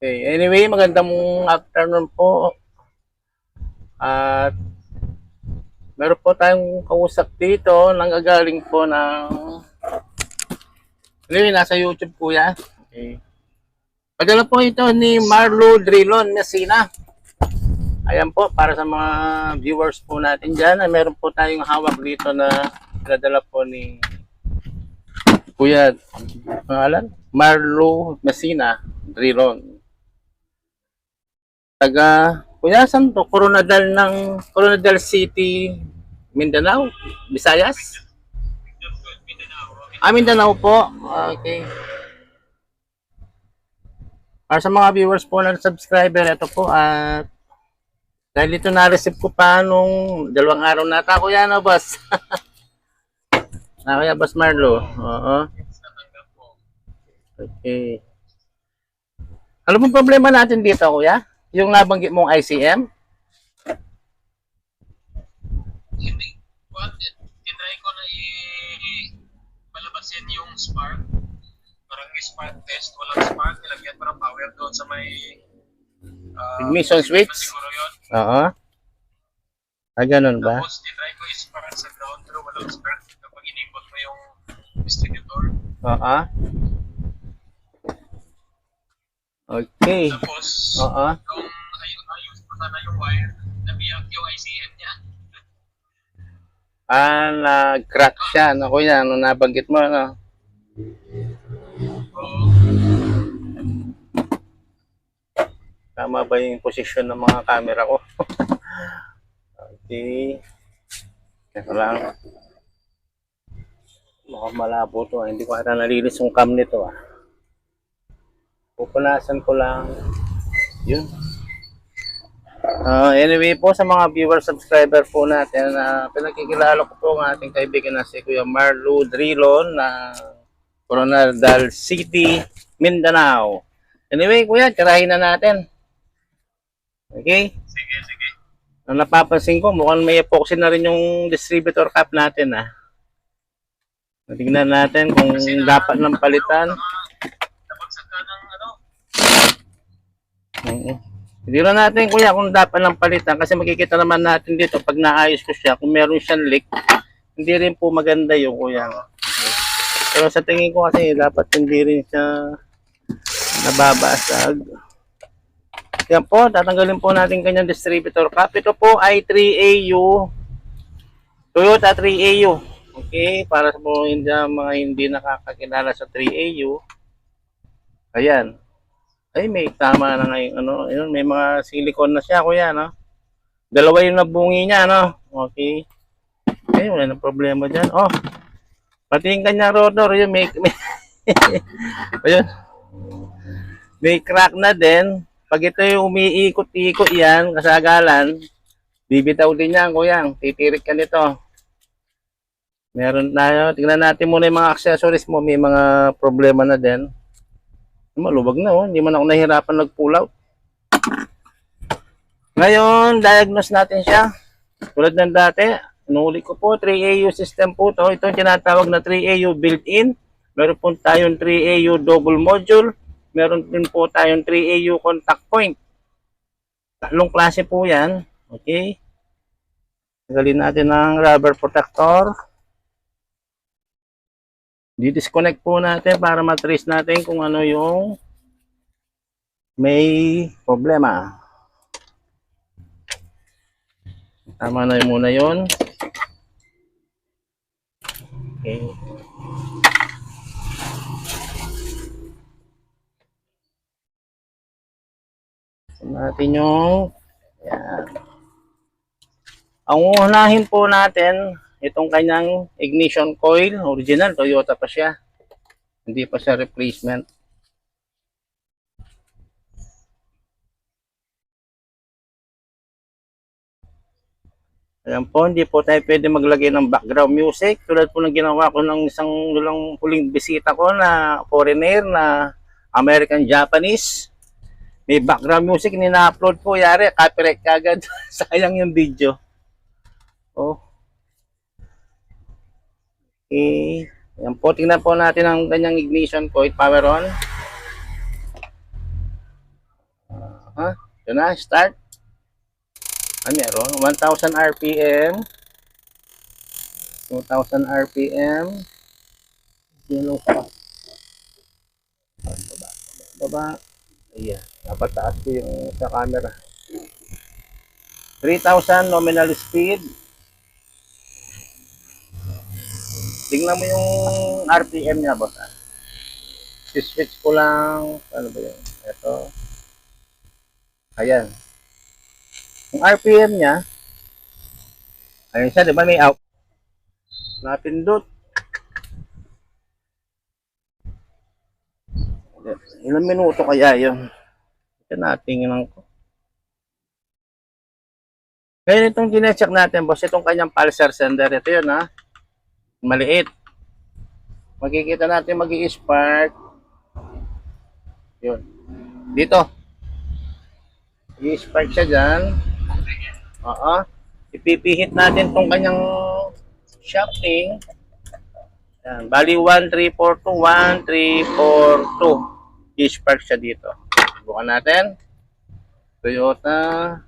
Okay. Anyway, magandang afternoon po. At meron po tayong kausap dito. Nanggagaling po ng... Anyway, nasa YouTube po yan. Okay. Padala po ito ni Marlo Drilon Messina. Ayan po, para sa mga viewers po natin dyan. Meron po tayong hawak dito na pinadala po ni Kuya pangalan? Marlo Messina Drilon. Taga Kuya, saan to? Coronadal City, Mindanao, Visayas? Mindanao po. Okay. Para sa mga viewers po ng subscriber, ito po at dahil ito na-receive ko pa nung 2 araw na ta, Kuya, no, boss? Kuya, Boss Marlo. Oo. Okay. Ano pong problema natin dito, Kuya? Yung nabanggit mong ICM? Hindi. Tinry ko na i-palabasin yung spark. Parang spark test. Walang spark. Nilagyan parang power doon sa may... ignition switch? Siguro yun. Oo. Ganun ba? Tapos, tinry ko i-spark sa ground pero walang spark. Kapag inipot mo yung distributor. Oo. Okay. Tapos, Oo. nung ayos ko sana yung wire, nabiyak yung ICM niya. Nag-crack siya, no, Kuya, ano nabanggit mo, no? Tama ba yung posisyon ng mga camera ko? Okay. Kaya lang. Mukhang malabo to. Hindi ko ata nalilis yung cam nito. Pupunasan ko lang. Yun. Anyway po, sa mga viewer subscriber po natin, pinakikilala ko po ang ating kaibigan na si Kuya Marlo Drilon na Coronadal City, Mindanao. Anyway, Kuya, tirahin na natin. Okay? Sige. Ang napapansin ko, mukhang may epoxy na rin yung distributor cap natin. Tingnan natin kung dapat ng palitan. Nabagsak ka ng ano? Hindi na natin, Kuya, kung dapat ng palitan kasi makikita naman natin dito pag naayos ko siya, kung meron siyang leak, hindi rin po maganda yung, Kuya. Pero sa tingin ko kasi dapat hindi rin siya nababasag. Yan po, tatanggalin po natin kanyang distributor cap. Ito po ay 3AU, Toyota 3AU. Okay, para sa mga hindi nakakakilala sa 3AU. Ayan. Ay, may tama na ngayon, yun, may mga silicone na siya, Kuya, no? Dalawa yung nabungi niya, no? Okay. Ay, wala nang problema dyan. Oh, pati yung kanyang rotor, yun, may ayun. May crack na din. Pag ito yung umiikot-ikot yan, kasagalan, bibitaw din yan, Kuya. Titirik ka nito. Meron tayo. Tingnan natin muna yung mga accessories mo. May mga problema na din. Malubag na, oh. Hindi man ako nahihirapan nag-pull out. Ngayon, diagnose natin siya. Tulad ng dati, inuuli ko po, 3AU system po to. Ito yung tinatawag na 3AU built-in. Meron po tayong 3AU double module. Meron din po tayong 3AU contact point. Tatlong klase po yan. Okay. Tagalin natin ng rubber protector. Di-disconnect po natin para matrace natin kung ano yung may problema. Tama na muna yun. Okay. Natin yung yan. Ang unahin po natin itong kanyang ignition coil, original Toyota pa siya, hindi pa siya replacement. Ayan po, hindi po tayo pwede maglagay ng background music tulad po ng ginawa ko ng isang huling bisita ko na foreigner na American Japanese. May background music nina-upload po, yari copyright kagad. Sayang yung video. Oh. Okay. Ayan po, tingnan po natin ang kanyang ignition coil, power on. Ha? Yun na, start. Meron. 1,000 RPM. 2,000 RPM. Yellow pa. Baba. Baba. Ayan. Napataas ko yung sa camera. 3,000 nominal speed. Tingnan mo yung RPM niya, boss. I-switch ko lang. Ano ba yun? Ito. Ayan. Yung RPM niya, ayun siya, di ba may out? Napindot. Ilang minuto kaya yun? Ito natingnan ko. Ngayon itong ginecheck natin, boss, itong kanyang pulsar sender. Ito yun, ha? Maliit. Makikita natin mag-i-spark. Yun. Dito. I-spark siya dyan. Oo. Ipipihit natin itong kanyang shafting. Yan. Bali 1,342, 1,342. I-spark siya dito. Subukan natin. Toyota.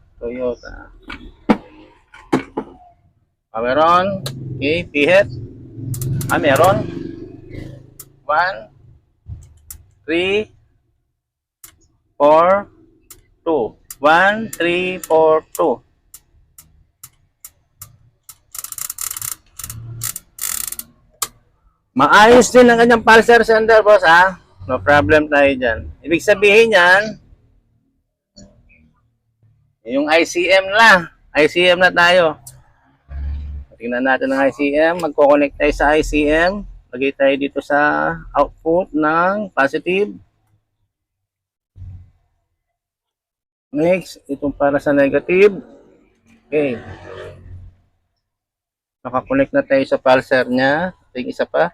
Meron. Okay, pihit. Meron. 1, 3, 4, 2. 1, 3, 4, 2. Maayos din ang kanyang pulsar sender, boss, ha? No problem tayo dyan. Ibig sabihin yan, yung ICM na. ICM na tayo. Tingnan natin ang ICM. Magko-connect tayo sa ICM. Lagay tayo dito sa output ng positive. Next, itong para sa negative. Okay. Nakakonect na tayo sa pulsar niya. Ito yung isa pa.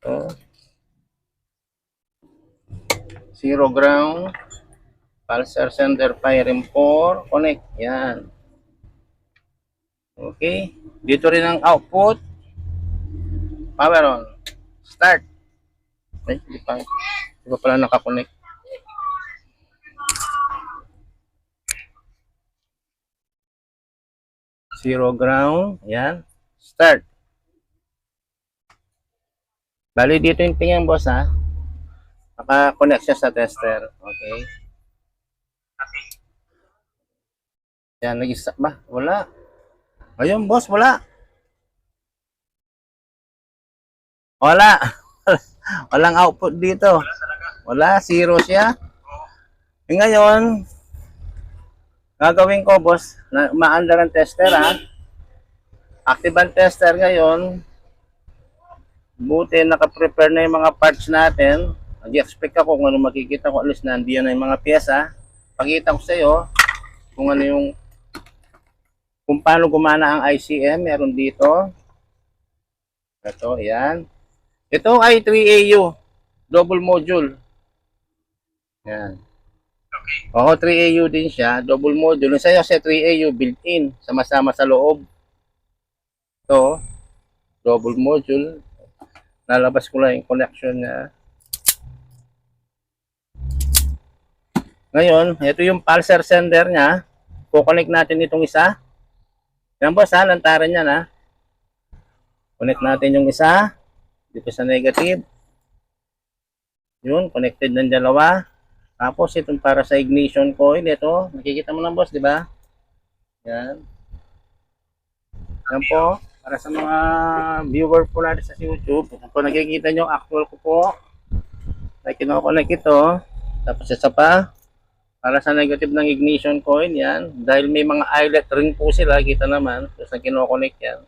Ito. Zero ground. Pulsar sender firing 4. Connect. Yan. Okay. Dito rin ang output. Power on. Start. Ay, hindi pa pala nakakonect. Zero ground. Yan. Start. Bali dito yung tingin, boss, ha. Naka-connect siya sa tester. Okay. Yan, nag-start ba? Wala. Ayun, boss, wala. Wala. Walang output dito. Wala, zero siya. E ngayon, gagawin ko, boss, na maandar ang tester, ha. Active ang tester ngayon. Buti naka-prepare na yung mga parts natin. Nag-expect ako kung ano makikita ko. Alis na, hindi yan yung mga pyesa. Pakita ko sa iyo kung ano yung kung paano gumana ang ICM. Meron dito. Ito, yan. Ito ay 3AU. Double module. Yan. Oo, 3AU din siya. Double module. Yung sa'yo sa 3AU built-in. Sama-sama sa loob. Ito. Double module. Nalabas ko lang yung connection niya. Ngayon, ito yung pulsar sender niya. Kukonect natin itong isa. Yan, boss, ha. Lantaran niya, ha. Connect natin yung isa. Dito sa negative. Yun, connected ng dalawa. Tapos, itong para sa ignition coil. Ito, nakikita mo lang, boss, di ba? Yan. Yan po. Para sa mga viewer po natin sa YouTube. Ito po, nakikita nyo, actual ko po. Like, kinoconnect ito. Tapos, isa pa. Para sa negative ng ignition coil, yan. Dahil may mga eyelet ring po sila, kita naman. Tapos na kinoconnect yan.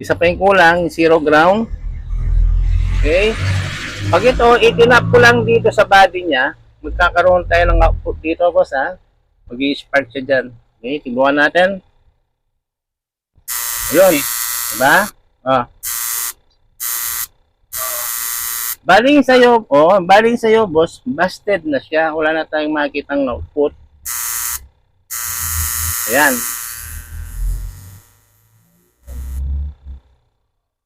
Isa pa yung kulang, zero ground. Okay. Pag ito, itinap ko lang dito sa body niya, magkakaroon tayo ng output dito, boss, ha. Mag-i-spark siya dyan. Okay, tibuhan natin. Ayun. Diba? Baling sa'yo, boss, busted na siya. Wala na tayong makikitang output. Ayan.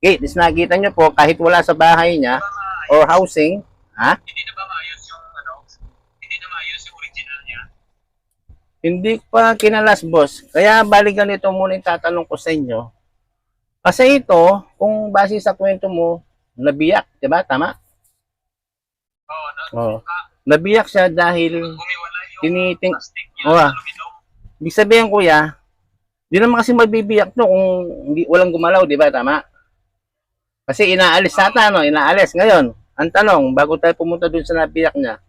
Okay, this nakita nyo po, kahit wala sa bahay niya or housing, ha? Hindi na ba maayos yung hindi na maayos yung original Hindi pa kinalas, boss. Kaya bali ganito muna yung tatanong ko sa inyo. Kasi ito, kung base sa kwento mo, nabiyak, di ba? Tama? Oo, Oo. Nabiyak siya dahil gumiwala yung tiniting... plastic niya Oo. sa aluminum. Ibig sabihin, kuya, di naman kasi mabibiyak to kung hindi, walang gumalaw, di ba? Tama? Kasi inaalis ata, no? Inaalis. Ngayon, ang tanong, bago tayo pumunta dun sa nabiyak niya,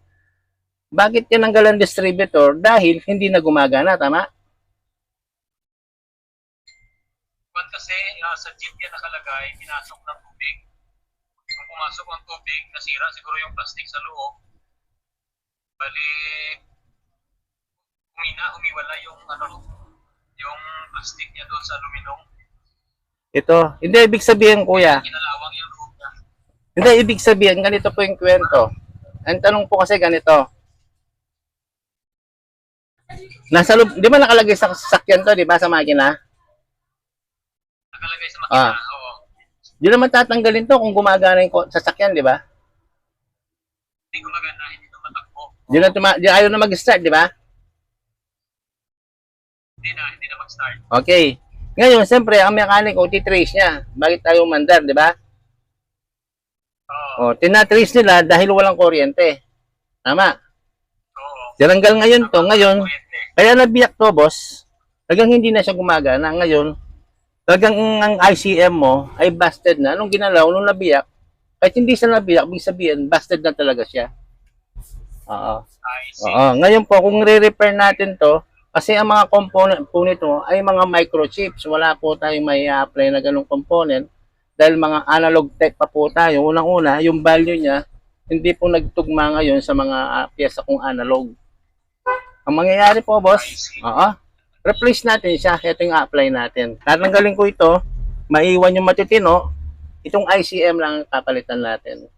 bakit tinanggal ang distributor? Dahil hindi na gumagana, tama? Kasi sa jeep yan nakalagay, pinasok ng tubig. Kung pumasok ang tubig, nasira siguro yung plastic sa loob. Bali, umiwala yung yung plastic niya doon sa aluminum. Ito, hindi ibig sabihin, kuya. Kinalawang yung loob niya. Hindi ibig sabihin, ganito po yung kwento. Ang tanong po kasi ganito. Nasa loob, di ba nakalagay sa sasakyan to, di ba, sa makina? Nakalagay sa makina. Oo. Di naman tatanggalin to kung gumagana yung sasakyan, di ba? Hindi gumagana, hindi tumatakbo. Di ayaw na mag-start, di ba? Hindi na mag-start. Okay. Ngayon, siyempre, ang mechanic, titrace niya. Bakit tayo mandar, di ba? Oo. Tinatrace nila dahil walang kuryente. Tama. Oo. Tinanggal ngayon to, ngayon, Kuryente. kaya nabiyak to, boss. Talagang hindi na siya gumagana. Ngayon, talagang ang ICM mo ay busted na. Anong ginalaw, nung nabiyak, kahit hindi siya nabiyak, ibig sabihin, busted na talaga siya. Oo. I see. Oo. Ngayon po, kung re-repair natin to, kasi ang mga component po nito ay mga microchips. Wala po tayong may apply na ganung component dahil mga analog type pa po tayo. Unang-una, yung value niya, hindi po nagtugma ngayon sa mga pyesa kong analog. Ang mangyayari po, boss, replace natin siya. Ito yung apply natin. Tatanggalin ko ito, maiwan yung matitino, itong ICM lang ang kapalitan natin.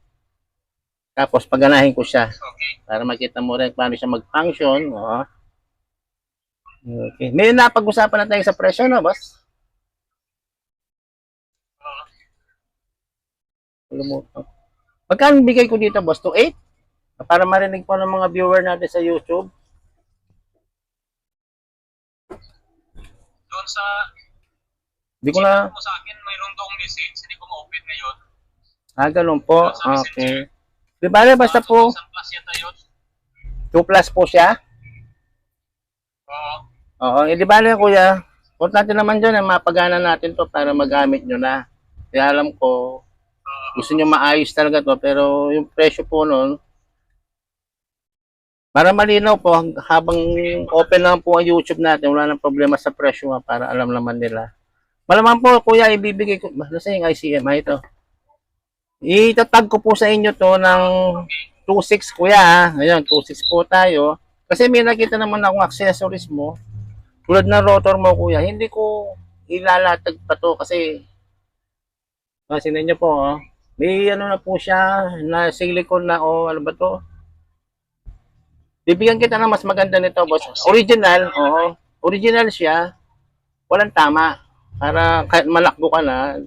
Tapos, paganahin ko siya Okay. para makita mo rin paano siya mag-function. Okay. May napag-usapan na tayo sa presyo, no, boss? Magkano bigay ko dito, boss? 2.8? Para marinig po ng mga viewer natin sa YouTube. Doon sa Hindi ko na... mo sa akin, mayroon doong message, hindi ko ma-open ngayon. Ganun po. Doon sa Okay. messenger. Di ba, basta po, 2,000 plus yata yun. 2 plus po siya. Oo. Oo, di ba, kuya, importante naman dyan, mapagana natin to para magamit nyo na. Kaya alam ko, gusto nyo maayos talaga to, pero yung presyo po nun, para malinaw po, habang open lang po ang YouTube natin, wala nang problema sa presyo para alam naman nila. Malamang po, kuya, ibibigay ko, nasa yung ICM, ito. Itatag ko po sa inyo to ng 2.6, kuya. Ngayon, 2.6 po tayo. Kasi may nakita naman akong accessories mo. Tulad ng rotor mo, kuya. Hindi ko ilalatag pa to kasi sinan nyo po, may ano na po siya na silicone na ano ba to? Bibigyan kita ng mas maganda nito, boss. Original, original siya. Walang tama. Para kahit malakbo ka na.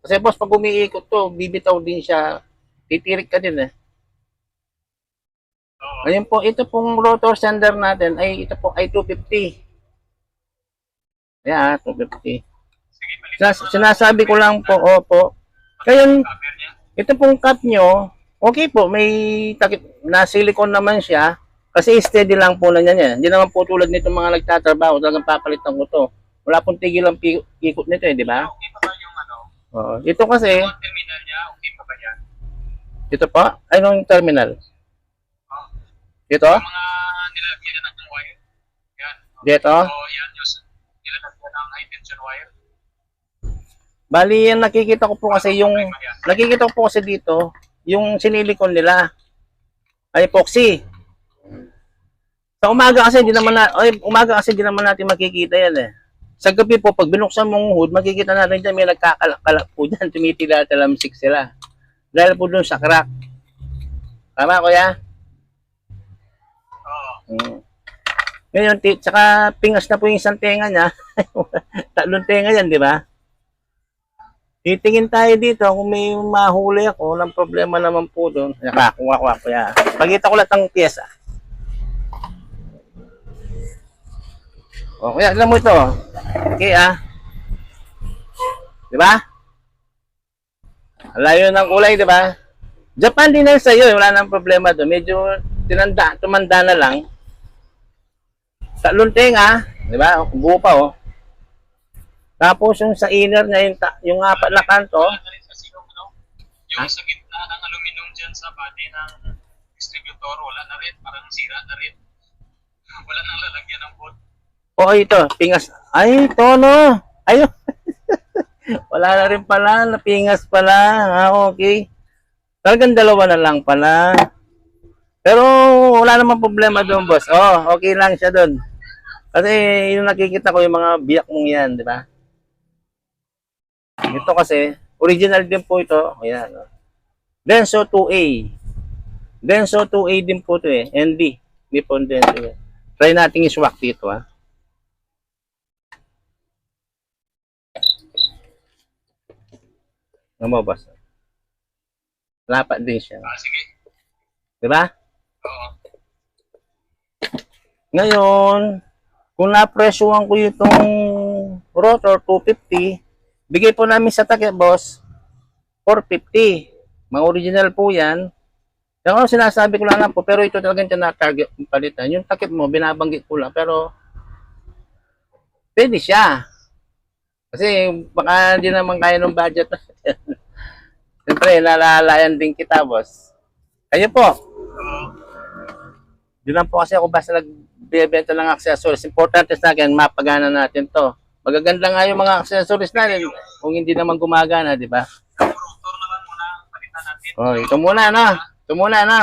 Kasi boss, pag umiikot to, bibitaw din siya. Titirik ka din Ngayon po, ito pong rotor sander natin ay ito po ay 250. Ayan, 250. Sinasabi ko lang po, opo. Kaya, ito pong cup nyo, okay po, may takip na silicone naman siya. Kasi steady lang po na yan. Hindi naman po tulad nito mga nagtatrabaho, talagang papalitan ko to. Wala pong tigil ang ikot nito di ba? Okay pa ba yung Ito kasi, yung terminal niya, okay pa ba yan? ito pa, anong terminal? Dito? Yung mga nilalagyan na ng wire. Yan. Dito? Yan yung nilalagyan ng high tension wire. Bali, yan nakikita ko po kasi nakikita ko po kasi dito, yung sinilikon nila ay epoxy. Sa umaga kasi di naman natin makikita yan Sa gabi po, pag binuksan mong hood, makikita natin dyan may nagkakalak po dyan, tumitila-talamsik sila. Dahil po dun sa crack. Tama, kuya? Ngayon, tsaka pingas na po yung isang tenga niya. Tatlong tenga yan, di ba? Titingin tayo dito kung may mahuli ako, walang problema naman po doon. Nakakuha ko yan. Pagkita ko lahat ng pyesa. O, kaya alam mo ito. Okay, Di ba? Layo ng kulay, di ba? Japan din lang sa'yo, wala nang problema doon. Medyo tumanda na lang. Sa lunting, di ba? Buo pa, oh. Tapos yung sa inner niya, yung apat na kanto, Wala na rin kasi yung sa gitna ng aluminum dyan sa body ng distributor, wala na rin, parang sira na rin. Wala nang lalagyan ng bolt. oh, ito, pingas. Ay, ito, no? Ayun. Wala na rin pala, napingas pala. Okay. Talagang dalawa na lang pala. Pero wala namang problema doon, boss. Oh, okay lang siya doon. Kasi yung nakikita ko yung mga biyak mong yan, di ba? Ito kasi, original din po ito. Ayan. Oh. Denso 2A. Denso 2A din po ito eh. ND. Hindi po Denso. Try natin i-swak dito, Ano mo, boss? Lapat din siya. Sige. Di ba? Oo. Ngayon, kung napresyohan ko itong rotor 250, bigay po namin sa takip, boss, 450. Mga original po yan. Yung sinasabi ko lang po, pero ito talagang tina-target yung palitan. Yung takip mo, binabanggit ko lang, pero pwede siya. Kasi baka hindi naman kaya ng budget natin. Siyempre, lalalayan din kita, boss. Kayo po. Yun lang po kasi ako basta nagbibenta ng accessories. Importante sa akin, mapagana natin to. Magaganda nga yung mga accessories natin kung hindi naman gumagana, di ba? Rotor naman muna, palitan natin. Oh, ito muna na. Ito muna na.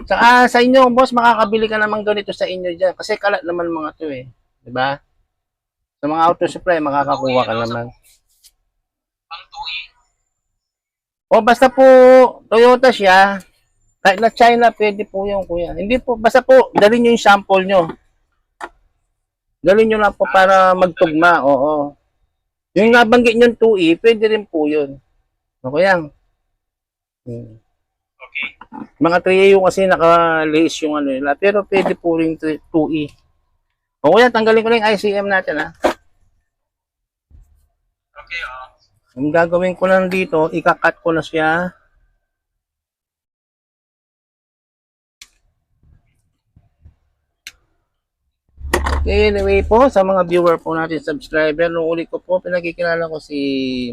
Saka sa inyo, boss, makakabili ka naman ganito sa inyo dyan. Kasi kalat naman mga to eh. Di ba? Sa mga auto supply, makakakuha ka naman. Ang 2E. O basta po, Toyota siya. Kahit na China, pwede po yung kuya. Hindi po, basta po, dalhin nyo yung sample nyo. Dalhin nyo lang po para magtugma. Oo. Yung nabanggit nyo 2E, pwede rin po yun. O kuya. Okay. Mga 3A yung kasi naka-lace yung ano nila. Pero pwede po rin 2E. O kuya, tanggalin ko lang yung ICM natin Okay, Ang gagawin ko lang dito, ikakat ko na siya. Okay, anyway po, sa mga viewer po natin, subscriber, nung uli ko po, pinakikilala ko si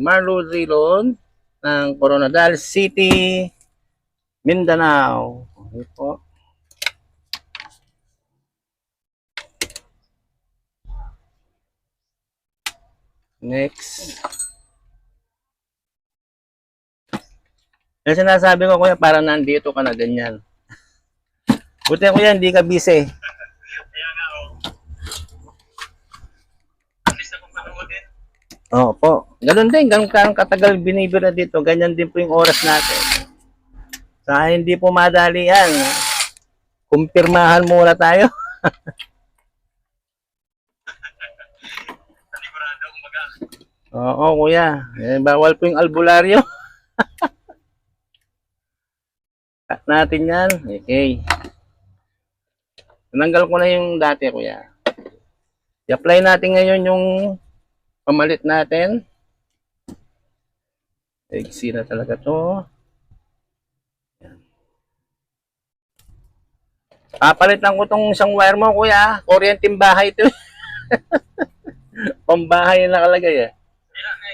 Marlo Drilon ng Coronadal City, Mindanao. Okay po. Next. Yung sinasabi ko, kuya, para nandito ka na ganyan. Buti kuya, hindi ka busy. Kaya nga, at least akong panoodin. Oo po. Ganun din, ganun katagal binibira dito, ganyan din po yung oras natin. Sa hindi po madali yan. Kumpirmahan muna tayo. Panigurado, umaga. Oo, kuya. Bawal po yung albularyo. Cut natin yan. Okay. Tinanggal ko na yung dati, kuya. I-apply natin ngayon yung pamalit natin. Exi na talaga to. Papalitan ko tong isang wire mo, kuya. Kuryenteng bahay to. Pambahay na nakalagay Kaya nga,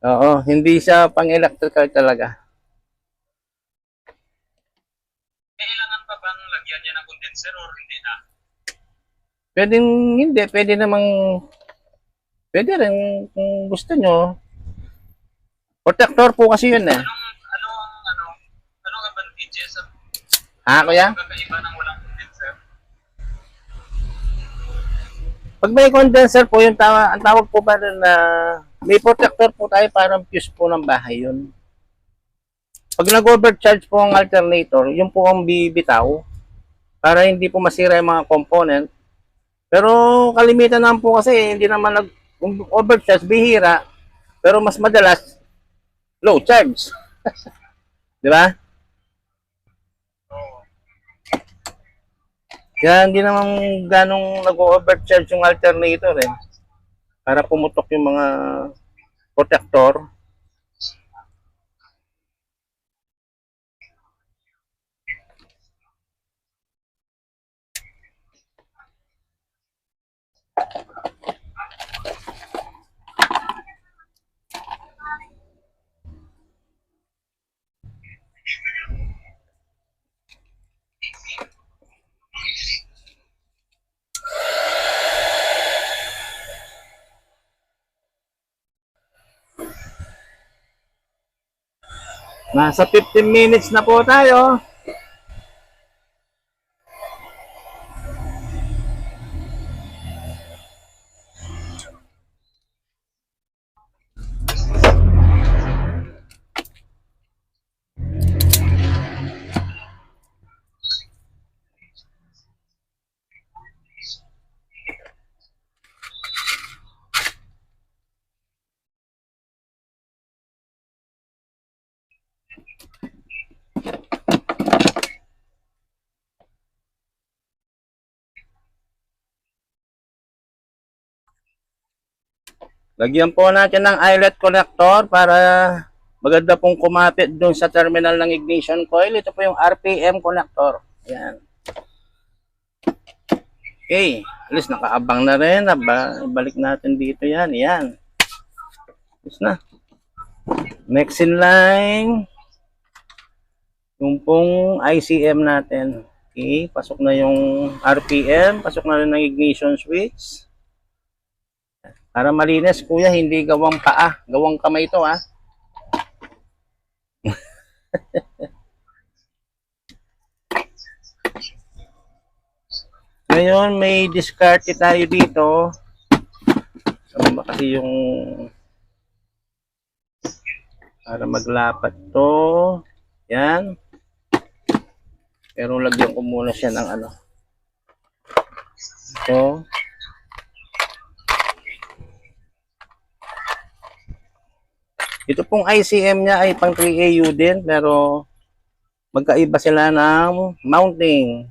Oo, hindi siya pang-electrical talaga. kailangan pa bang lagyan niya ng condenser or hindi na? Pwedeng hindi, pwede namang pwede rin kung gusto nyo. Protector po kasi yun eh. Anong advantages sa Kuya? pagkakaiba ng walang condenser? Pag may condenser po, yung ang tawag po ba rin na may protector po tayo parang fuse po ng bahay yun. Pag nag-overcharge po ang alternator, yun po ang bibitaw para hindi po masira yung mga component. Pero kalimitan naman po kasi hindi naman nag-overcharge, bihira. Pero mas madalas, low charge. Di ba? Oo. Kaya hindi naman ganong nag-overcharge yung alternator eh. Para pumutok yung mga protector. Nasa 15 minutes na po tayo. Lagyan po natin ng eyelet connector para maganda pong kumapit dun sa terminal ng ignition coil. Ito po yung RPM connector. Ayan. Okay. Alis, nakaabang na rin. Balik natin dito yan. Ayan. Alis na. Next in line. Yung pong ICM natin. Okay. Pasok na yung RPM. Pasok na rin ng ignition switch. Para malinis, kuya, hindi gawang paa. Gawang kamay ito, ha. Ngayon, may discard tayo dito. Ano ba kasi yung para maglapat to. Yan. Pero lagyan ko muna siya ng ano. Ito. Ito pong ICM niya ay pang 3AU din, pero magkaiba sila ng mounting.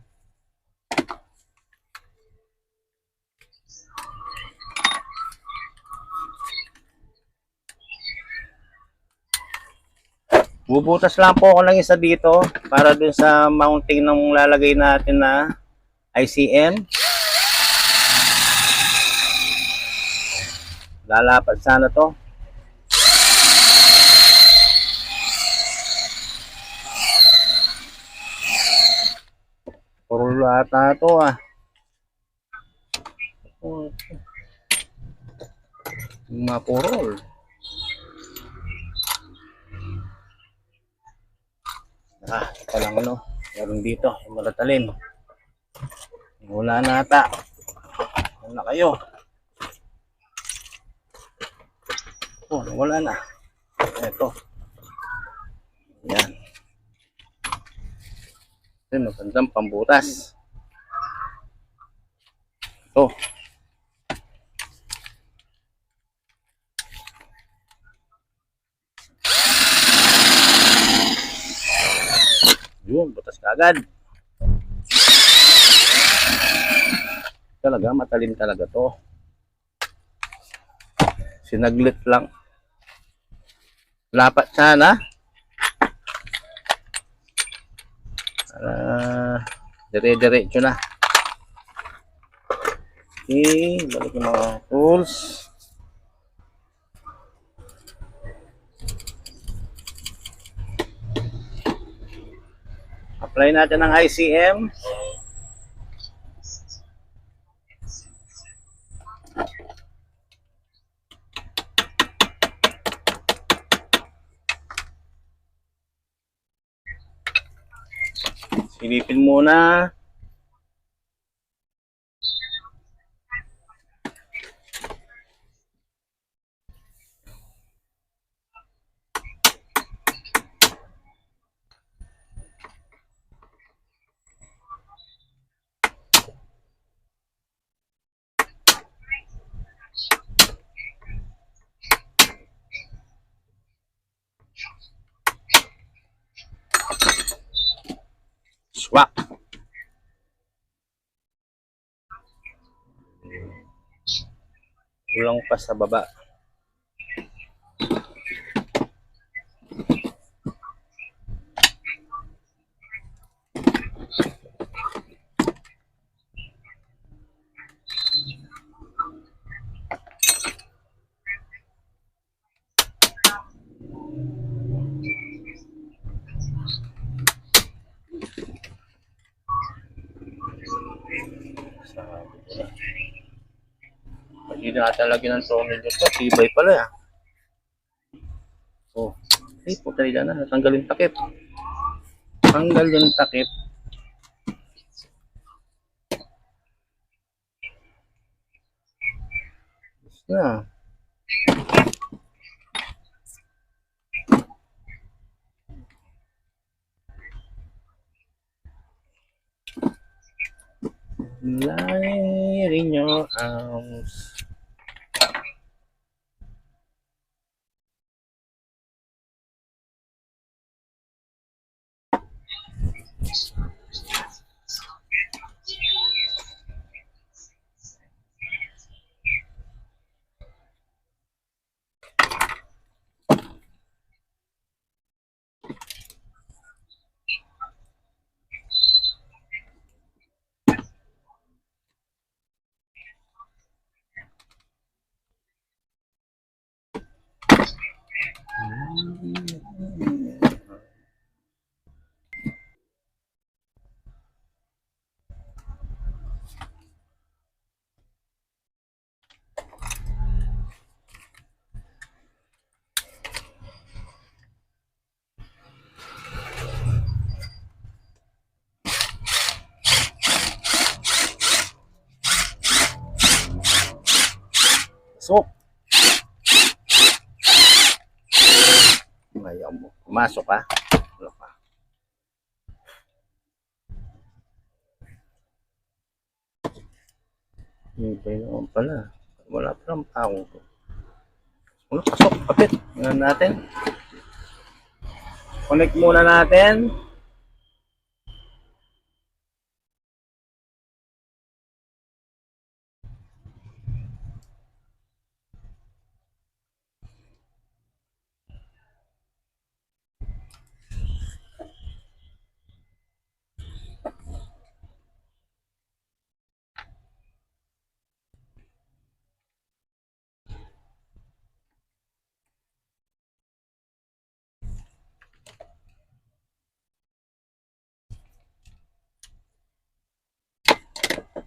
Bubutas lang po ako ng isa dito para dun sa mounting ng lalagay natin na ICM. Lalapat sana to. Puro ata to ah. Mapurol. Ito lang ano. Meron dito. Yung malatalim. Wala na ata. Wala kayo. Oh, wala na. Ito. Yan. Ito, magandang pambutas. Ito. Yun, butas kagad. Talaga, matalim talaga to. Sinaglit lang. Lapat sana. Dire-diretso na. Okay, balik yung mga tools. Apply natin ng ICM. Silipin muna. Swak. Kulang pa sa baba. Hindi na natalagyan ng tonel dito. Tibay pala ah. Oh. Ay, puta na. Natanggal yung takip. Tanggal yung takip. Na. Light in your arms. So, ayaw mo. Pumasok ka. Ano ka? Hindi naman pala. Wala pa lang pao. Ano, pasok. Kapit. Tingnan natin. Connect muna natin.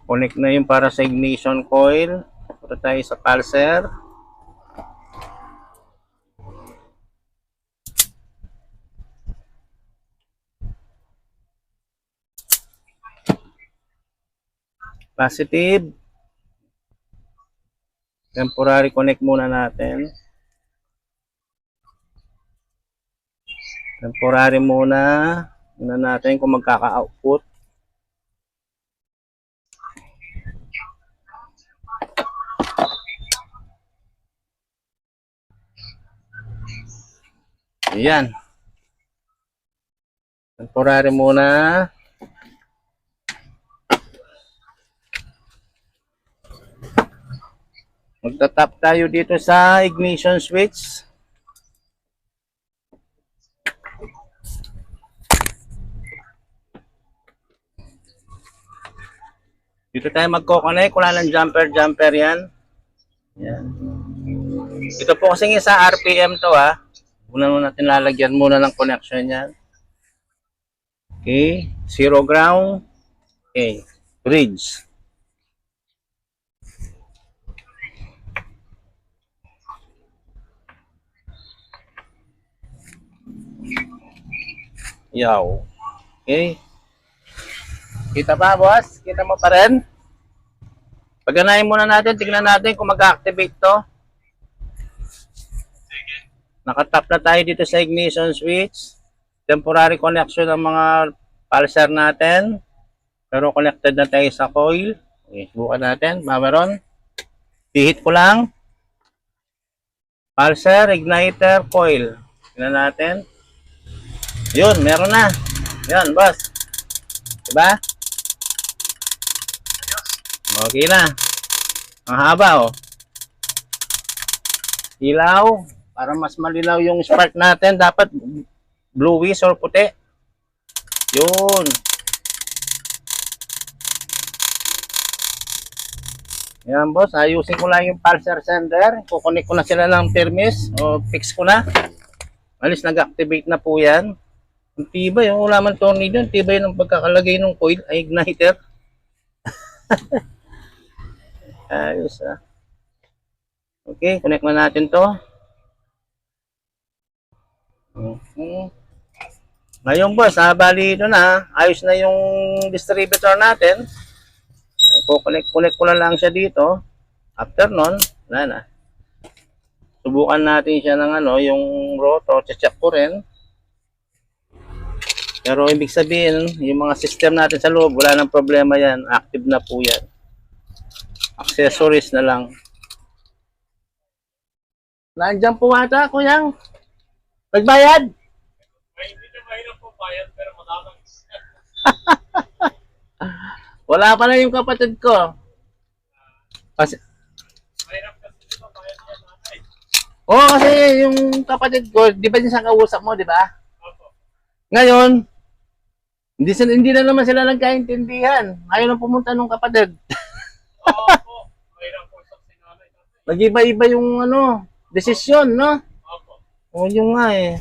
Connect na yung para sa ignition coil. Punta tayo sa pulser. Positive. Temporary connect muna natin. Temporary muna. Tingnan natin kung magkaka-output. Ayan. Temporary muna. Magta-tap tayo dito sa ignition switch. Dito tayo magko-connect. Wala lang jumper yan. Yan. Ito po kasing isa RPM to ha. Una natin lalagyan muna ng connection yan. Okay. Zero ground. Okay. Bridge. Yaw. Okay. Kita ba, boss? Kita mo pa rin? Paganahin muna natin. Tignan natin kung mag-activate to. Nakatap na tayo dito sa ignition switch. Temporary connection ng mga pulser natin. Pero connected na tayo sa coil. Okay, subukan natin. Meron. Hihit ko lang. Pulser, igniter, coil. Tignan natin. Yun, meron na. Yun, boss. Diba? Okay na. Ang haba, oh. ilaw para mas malinaw yung spark natin. Dapat bluish or puti. Yun. Yan boss, ayusin ko lang yung pulsar sender. Kukunik ko na sila ng permis o fix ko na. Alis, nag-activate na po yan. Ang tibay, yung wala man tornilyo, ang tibay ng pagkakalagay ng coil ay igniter. Ayos ah. Okay, connect na natin to. Ngayon boss, bali ito na. Ayos na yung distributor natin. Kukonek ko na lang siya dito. After nun, wala na. Subukan natin siya ng yung rotor. Check ko rin. Pero ibig sabihin, yung mga system natin sa loob, wala nang problema yan. Active na po yan. Accessories na lang. Nandiyan po ata, kuyang. Nagbayad? Hindi na mahirap po bayad, pero malamang. Wala pa na yung kapatid ko. Kasi, Mahirap kasi dito, bayad niya nanay. kasi yung kapatid ko, di ba din sa kausap mo, di ba? Opo. Ngayon, hindi na naman sila nagkaintindihan. Ayaw na pumunta nung kapatid. Opo. Mahirap po sa sinanay natin. Nag-iba-iba yung desisyon, no? Opo. O yung nga eh.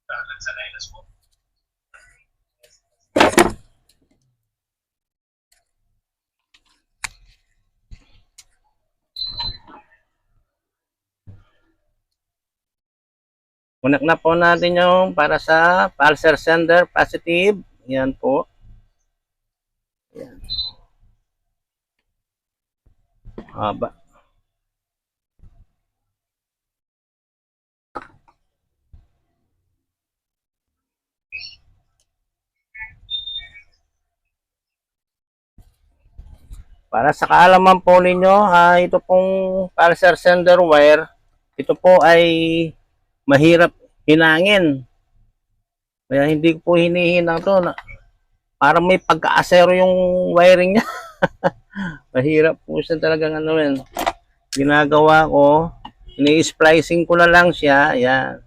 Dahalan sa Nailas po. Connect na po natin yung para sa pulsar sender positive. Yan po. Yan. Haba. Para sa kaalaman po ninyo, ito pong pulsar sender wire, ito po ay mahirap hinangin. Kaya hindi ko po hinihinang to. Para may pagka-asero yung wiring niya. Mahirap po siya talagang yun. Ginagawa ko, ini-splicing ko na lang siya. Ayan.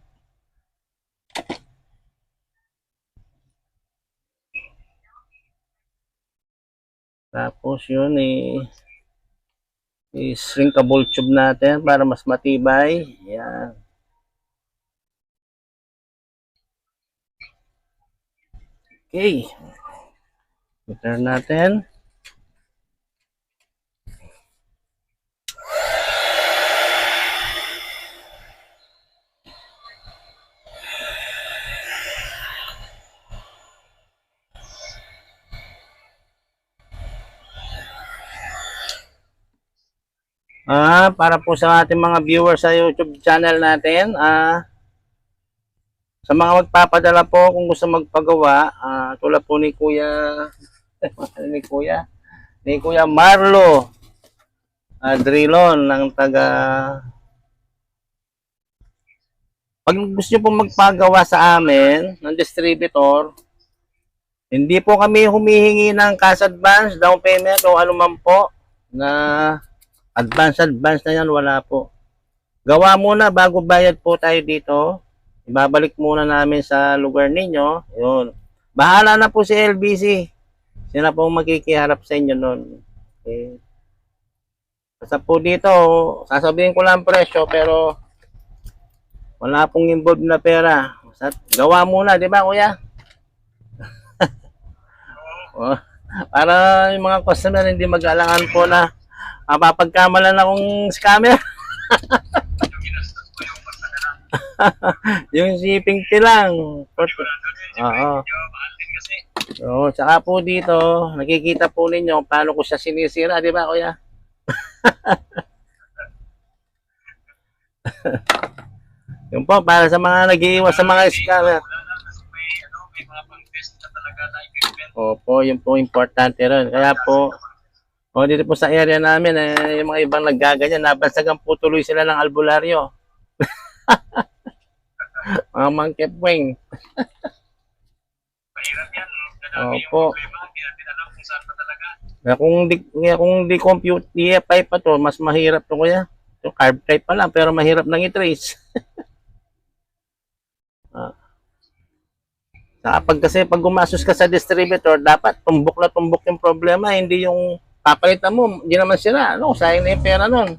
Tapos yun, i-shrinkable tube natin para mas matibay. Ayan. Okay. Return natin. Para po sa ating mga viewers sa YouTube channel natin, sa mga magpapadala po kung gusto magpagawa, tulad po ni Kuya ni Kuya Marlo Drilon ng taga. Pag gusto niyo po magpagawa sa amin ng distributor, hindi po kami humihingi ng cash advance, down payment o anuman po na advance na yan, wala po. Gawa muna bago bayad po tayo dito. Ibabalik muna namin sa lugar ninyo. Yun. Bahala na po si LBC. Sila po makikiharap sa inyo nun. Okay. Basta po dito, sasabihin ko lang presyo pero wala pong involved na pera. Basta gawa muna, di ba kuya? Para yung mga customer hindi mag-alangan po na mapapagkamalan akong scammer. Yung ginastos ko yung pagkakala. Yung shipping fee lang. Oo. Mahal din kasi. Oo, tsaka po dito, nakikita po ninyo paano ko siya sinisira, di ba kuya? Yun po, para sa mga nag-iiwas sa mga scammer. Wala lang kasi may mga pang-test na talaga na equipment. Opo, yun po importante rin. Kaya po, dito po sa area namin, yung mga ibang naggaganyan, nabansagan po tuloy sila ng albularyo. Mga mangkepwing. Mahirap yan. Kadami yung Opo. problema. Hindi natin alam kung saan pa talaga. Kaya kung di compute DFI pa to, mas mahirap to kuya. Ito carb type pa lang pero mahirap nang i-trace. Ah, pag gumastos ka sa distributor, dapat tumbok na tumbok yung problema, hindi yung papalitan mo, hindi naman sira. Ano, sayang na yung pera nun.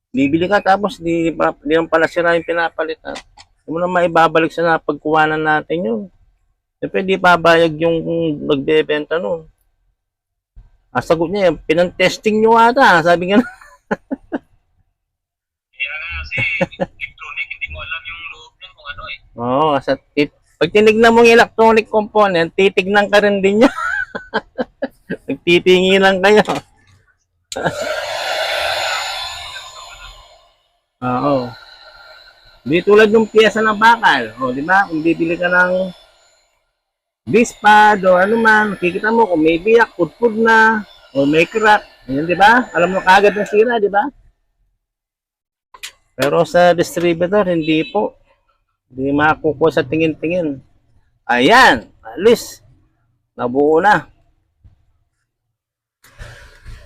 Bibili ka tapos di naman pala sira yung pinapalitan. Hindi mo na maibabalik sa napagkuhanan natin yun. Siyempre, di pabayag yung nagbebenta nun. Ang sagot niya, pinang-testing nyo ata. Sabi nga, Kaya nga kasi electronic, hindi mo alam yung loob nun kung ano eh. oo, pag tinignan mong electronic component, titignan ka rin din niya. Nagtitingi lang kayo. Oo. Di tulad ng piyesa ng bakal. O, di ba? Kung bibili ka ng dispad o ano man, makikita mo kung may biyak, pudpud na, o may crack. Ayan, di ba? Alam mo kaagad ng sira, di ba? Pero sa distributor, hindi po. Hindi makukuha sa tingin-tingin. Ayan, alis. Nabuo na.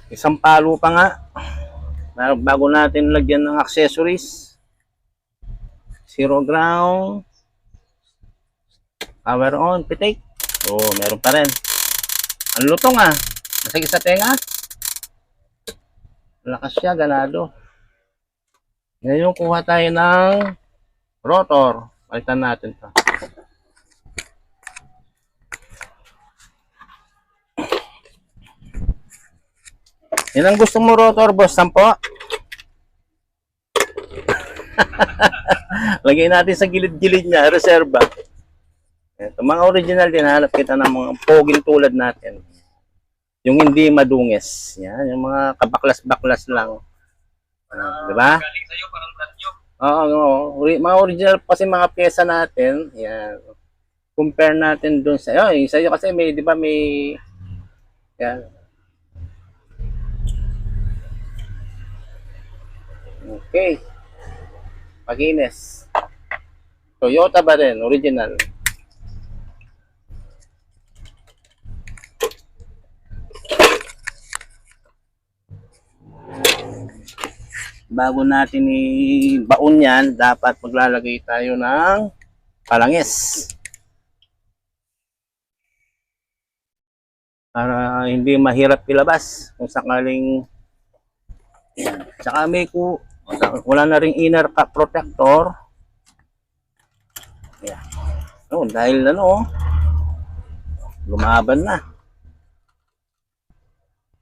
Isang palo pa nga. Bago natin lagyan ng accessories. Zero ground. Power on, pitik. Oo, meron pa rin. Ang lutong ah. Masakit sa tenga. Lakas siya, ganado. Ngayon, kuha tayo ng rotor. Palitan natin to. Yan ang gusto mo rotor, boss. 10. Lagay natin sa gilid-gilid niya, reserva. Ito, mga original din, hanap kita ng mga poging tulad natin. Yung hindi madungis. Yan, yung mga kabaklas-baklas lang. Diba? Galing sa'yo, parang brand new. Oo, mga original kasi mga pyesa natin. Yan. Compare natin dun sa, yung sa'yo kasi may, di ba, may, yan. Okay. Pag-ines. Toyota ba rin? Original. Bago natin i-baon yan, dapat maglalagay tayo ng palangis. Para hindi mahirap ilabas kung sakaling saka wala na ring inner cap protector. Ayan. Oh, dahil lumaban na.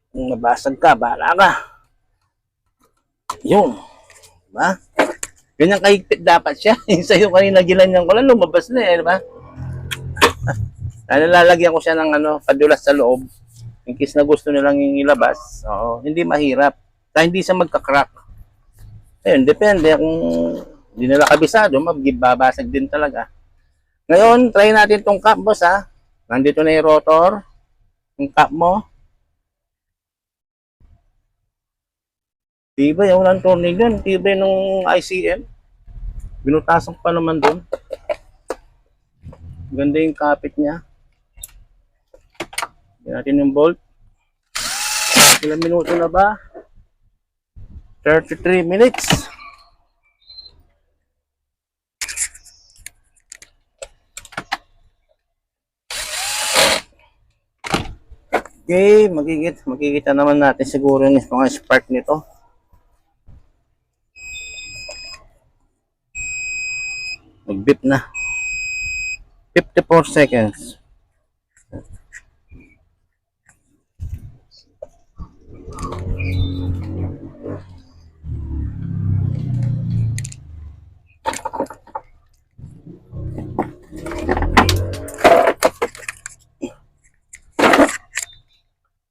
Kung nabasag ka, bahala ka. Yun. Diba? Ganyan kahigpit dapat siya. Yung sa'yo kanina gilanyan ko lang, lumabas na eh. Diba? Lalagyan ko siya ng padulas sa loob. In case na gusto nilang ilabas. Oo, hindi mahirap. Dahil hindi siya magka-crack. Ayun, depende kung hindi nila kabisado, babasag din talaga. Ngayon, try natin tong cap, boss ha. Nandito na yung rotor. Yung cap mo. Tibay, walang tornilyo. Tibay nung ICM. Binutasan pa naman dun. Ganda yung kapit niya. Hindi natin yung bolt. Ilang minuto na ba? 33 minutes. Okay, makikita naman natin siguro yung mga spark nito. Nag-beep na. 54 seconds.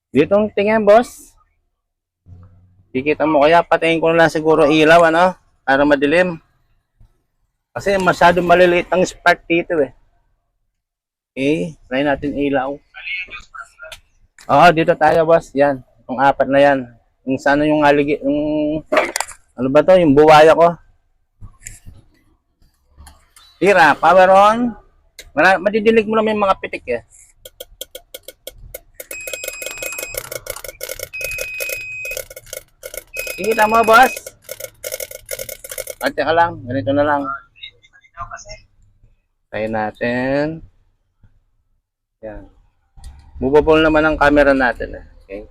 Ditong tingin, boss. Kikita mo kaya patayin ko na lang siguro ilaw, para madilim. Kasi masyado maliliit ang spark dito eh. Okay, try natin ilaw. Oo, dito tayo, boss. Yan, itong 4 na yan. Yung sana yung ano ba to, yung buwaya ko. Tira, power on. Madidilig mo naman yung mga pitik eh. Kikita mo, boss? At teka lang, ganito na lang. Hindi malinaw kasi. Tayo natin. Yan. Movable naman ang camera natin. Okay.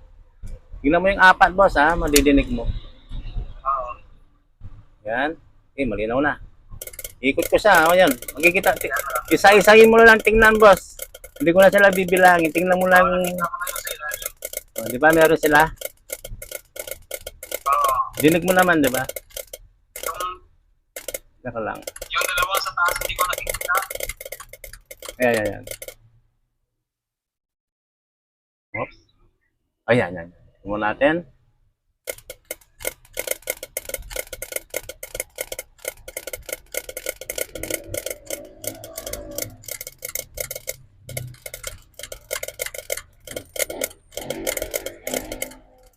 Tingnan mo yung apat, boss, ha? Madidinig mo. Oo. Yan. Okay, malinaw na. Ikot ko siya. O, yan. Magkikita. Isa-isahin mo na lang tingnan, boss. Hindi ko na sila bibilangin. Tingnan mo lang. Nakita ko na yun sa ilalim. O, di ba meron sila? Oo. Dinig mo naman, di ba? Yung, Teka lang. yung dalawa sa taas, hindi ko nakikita. Ayan, ayan, ayan. Oops. Ayan, ayan. Tingnan mo natin.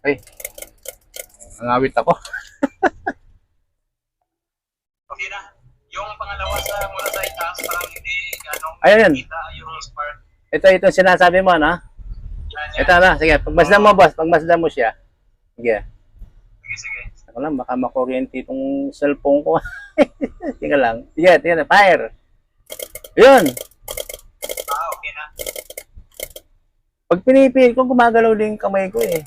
Ay, nangawit ako. Okay na. Yung pangalawa sa mula sa itaas, parang hindi ganong Ayan. kita yung spark. Ito sinasabi mo, no? Yan, yan. Ito na, sige. Pagmasdan mo, boss. Pagmasdan mo siya. Sige. Sige, sige. Ako lang, baka makuryente itong cellphone ko. Tingnan lang. Sige, tingnan. Fire. Yun. Okay na. Pag pinipil ko, gumagalaw din yung kamay ko eh.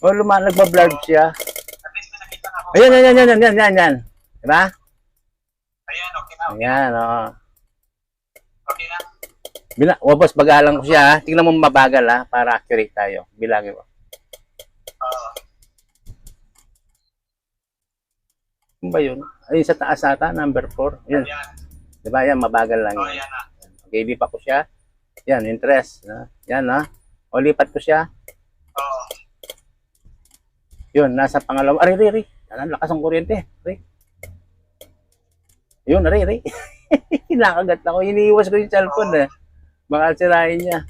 O nagbablurb siya. At least may nakita na ako. Ayan. Diba? Ayan, okay na. Ayan, oo. Okay na. Boss, bagalan ko siya ha. Tingnan mo mabagal ha, para accurate tayo. Bilangin mo. Oo. Ano ba yun? Ayun sa taas ata, number 4. Yun. Ayan. Diba? Yan, mabagal lang Oh, yan. ayan na. Okay, lipat ko siya. Yan, interest. Yan ha. O, lipat ko siya. Oo. Yun, nasa pangalawa. Ari. Yan, lakas ng kuryente. Ari. Yun, ari. Kinakagat ako. Iniiwas ko yung cellphone eh. Baka sirain niya.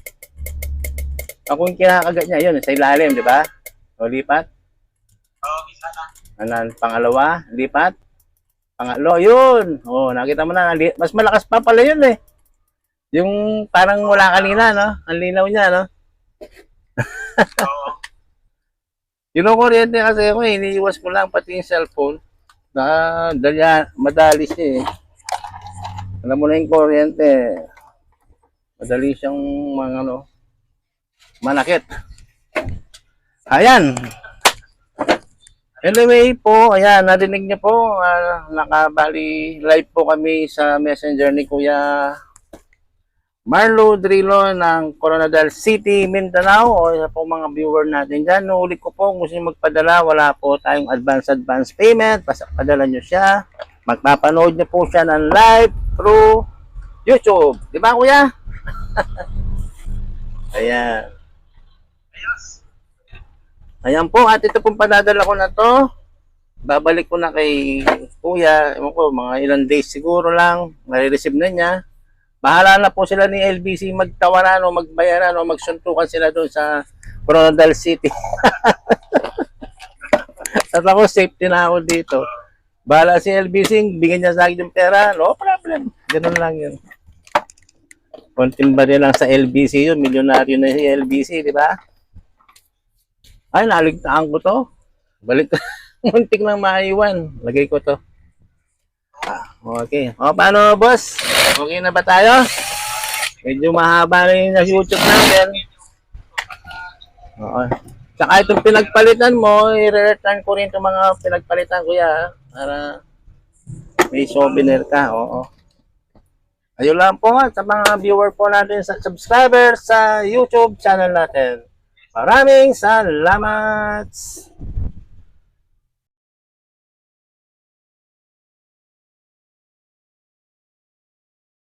Ako yung kinakagat niya. Yun, sa ilalim, di ba? O, lipat. Oo, isa na. Anan, pangalawa, lipat. Pangatlo, yun. O, nakita mo na. Mas malakas pa pala yun eh. Yung parang wala kanina, no? Ang linaw niya, no? Oo. Yun ang kuryente kasi ako, iniiwas ko lang pati yung cellphone. Madali siya eh. Alam mo na yung kuryente. Madali siyang manakit. Ayan. Anyway po, ayan, narinig niyo po, nakabali live po kami sa messenger ni Kuya Marlo Drillo ng Coronadal City, Mindanao. O isa po mga viewer natin dyan. Nuulit ko po, kung gusto nyo magpadala, wala po tayong advance payment. Basta padala nyo siya. Magpapanood nyo po siya ng live through YouTube. Di ba, Kuya? Ayan. Ayos. Ayan po, at ito pong padadala ko na to. Babalik ko na kay Kuya. Ewan ko, mga ilang days siguro lang. Nare-receive na niya. Bahala na po sila ni LBC magtawaran o magbayaran o magsuntukan sila doon sa Coronadal City. At ako, safety na ako dito. Bahala si LBC, bigyan niya sa akin yung pera. No problem. Ganun lang yun. Konting ba lang sa LBC yun. Milyonaryo na si LBC, di ba? Ay, naligtaan ko to. Balik ko. Muntik lang maiwan. Lagay ko to. Okay. O, paano, boss? Okay na ba tayo? Medyo mahaba na yung YouTube natin. Oo. Saka itong pinagpalitan mo, i-return ko rin itong mga pinagpalitan, kuya. Para may souvenir ka. Oo. Ayun lang po sa mga viewer po natin, sa subscribers sa YouTube channel natin. Maraming salamat!